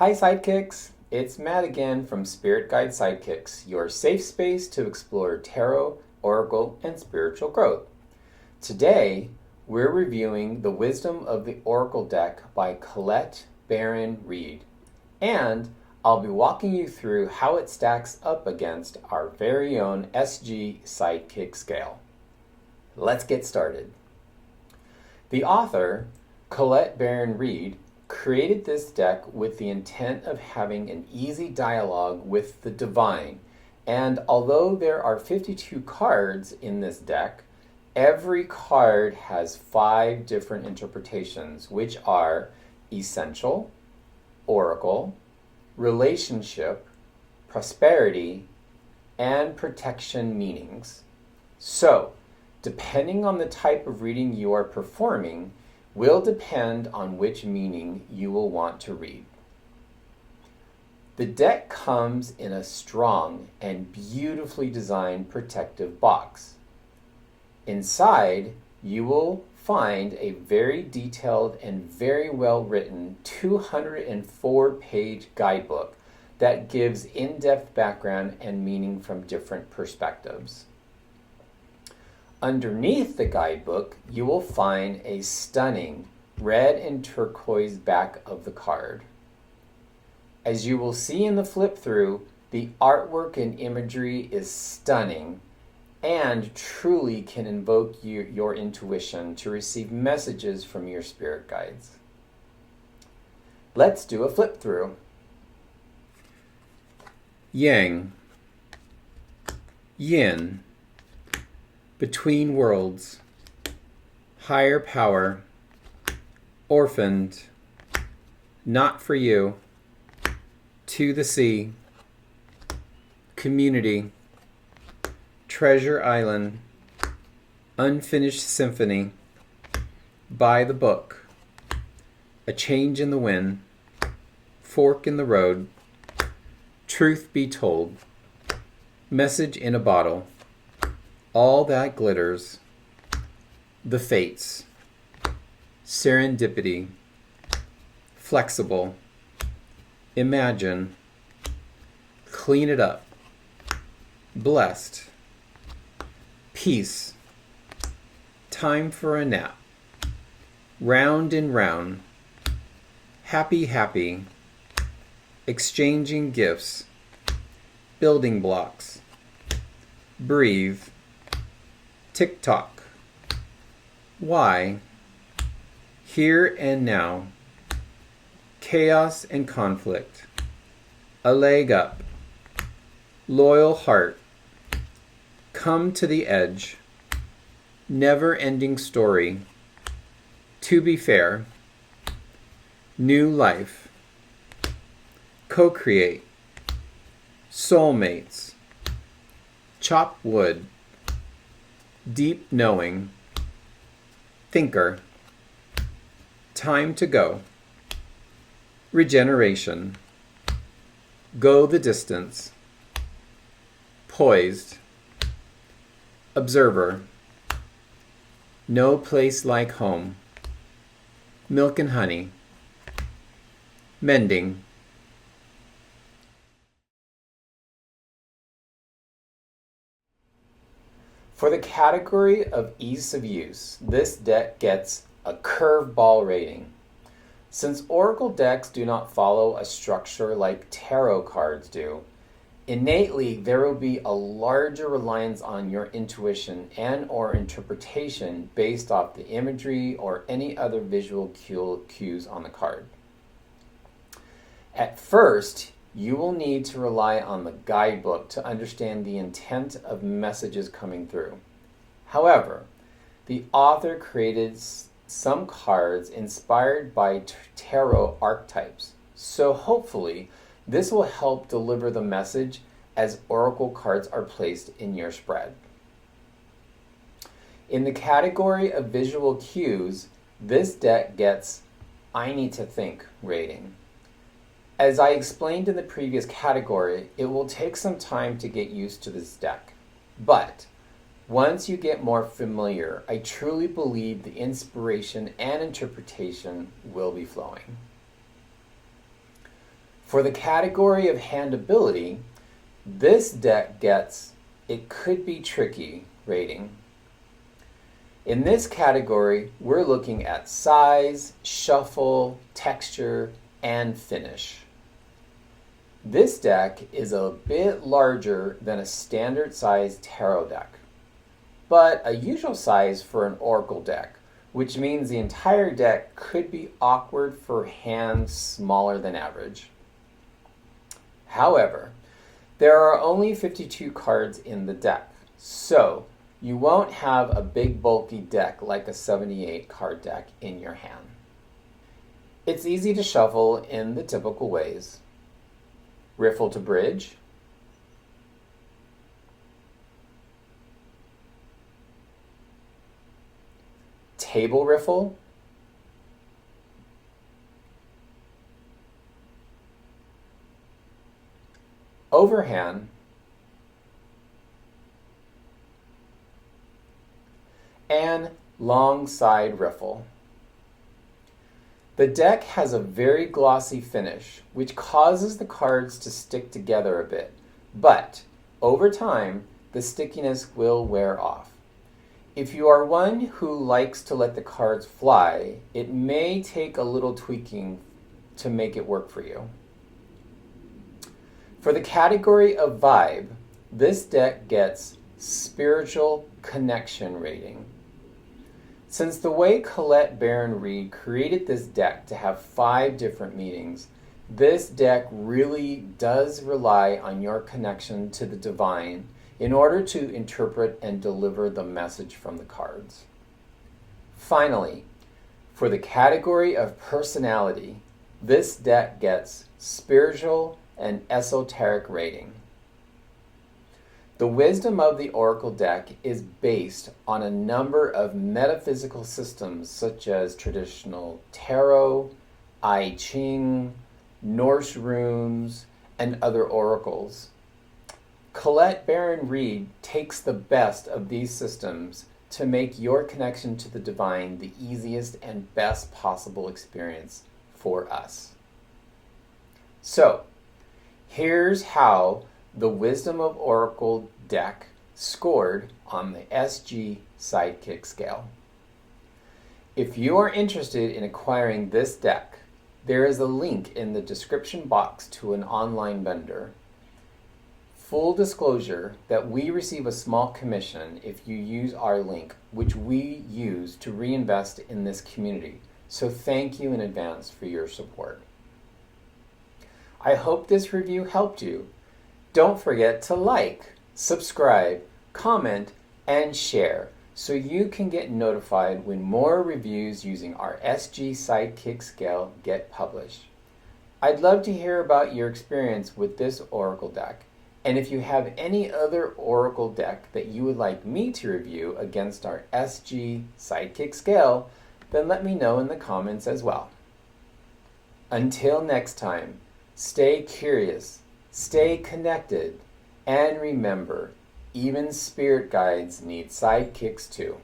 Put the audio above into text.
Hi Sidekicks, it's Matt again from Spirit Guide Sidekicks, your safe space to explore tarot, oracle, and spiritual growth. Today, we're reviewing The Wisdom of the Oracle deck by Colette Baron-Reid, and I'll be walking you through how it stacks up against our very own SG Sidekick Scale. Let's get started. The author, Colette Baron-Reid, created this deck with the intent of having an easy dialogue with the divine, and although there are 52 cards in this deck, every card has 5 different interpretations, which are essential, oracle, relationship, prosperity, and protection meanings. So, depending on the type of reading you are performing, will depend on which meaning you will want to read. The deck comes in a strong and beautifully designed protective box. Inside, you will find a very detailed and very well written 204-page guidebook that gives in-depth background and meaning from different perspectives. Underneath the guidebook, you will find a stunning red and turquoise back of the card. As you will see in the flip through, the artwork and imagery is stunning and truly can invoke your intuition to receive messages from your spirit guides. Let's do a flip through. Yang, Yin, between worlds, higher power, orphaned, not for you, to the sea, community, treasure island, unfinished symphony, by the book, a change in the wind, fork in the road, truth be told, message in a bottle, all that glitters, the fates, serendipity, flexible, imagine, clean it up, blessed, peace, time for a nap, round and round, happy happy, exchanging gifts, building blocks, breathe, tick-tock, why, here and now, chaos and conflict, a leg up, loyal heart, come to the edge, never-ending story, to be fair, new life, co-create, soulmates, chop wood, deep knowing, thinker, time to go, regeneration, go the distance, poised, observer, no place like home, milk and honey, mending. For the category of ease of use, this deck gets a curveball rating. Since oracle decks do not follow a structure like tarot cards do, innately there will be a larger reliance on your intuition and or interpretation based off the imagery or any other visual cues on the card. At first, you will need to rely on the guidebook to understand the intent of messages coming through. However, the author created some cards inspired by tarot archetypes, so hopefully this will help deliver the message as oracle cards are placed in your spread. In the category of visual cues, this deck gets I need to think rating. As I explained in the previous category, it will take some time to get used to this deck. But once you get more familiar, I truly believe the inspiration and interpretation will be flowing. For the category of handability, this deck gets "It Could Be Tricky" rating. In this category, we're looking at size, shuffle, texture, and finish. This deck is a bit larger than a standard size tarot deck, but a usual size for an oracle deck, which means the entire deck could be awkward for hands smaller than average. However, there are only 52 cards in the deck, so you won't have a big bulky deck like a 78 card deck in your hand. It's easy to shuffle in the typical ways. Riffle to bridge, table riffle, overhand, and long side riffle. The deck has a very glossy finish, which causes the cards to stick together a bit, but over time, the stickiness will wear off. If you are one who likes to let the cards fly, it may take a little tweaking to make it work for you. For the category of vibe, this deck gets spiritual connection rating. Since the way Colette Baron-Reid created this deck to have 5 different meanings, this deck really does rely on your connection to the divine in order to interpret and deliver the message from the cards. Finally, for the category of personality, this deck gets spiritual and esoteric rating. The wisdom of the Oracle deck is based on a number of metaphysical systems such as traditional tarot, I Ching, Norse runes, and other oracles. Colette Baron-Reid takes the best of these systems to make your connection to the divine the easiest and best possible experience for us. So, here's how the Wisdom of Oracle deck scored on the SG Sidekick Scale. If you are interested in acquiring this deck, there is a link in the description box to an online vendor. Full disclosure that we receive a small commission if you use our link, which we use to reinvest in this community. So thank you in advance for your support. I hope this review helped you. Don't forget to like, subscribe, comment, and share so you can get notified when more reviews using our SG Sidekick Scale get published. I'd love to hear about your experience with this Oracle deck, and if you have any other Oracle deck that you would like me to review against our SG Sidekick Scale, then let me know in the comments as well. Until next time, stay curious, stay connected, and remember, even spirit guides need sidekicks too.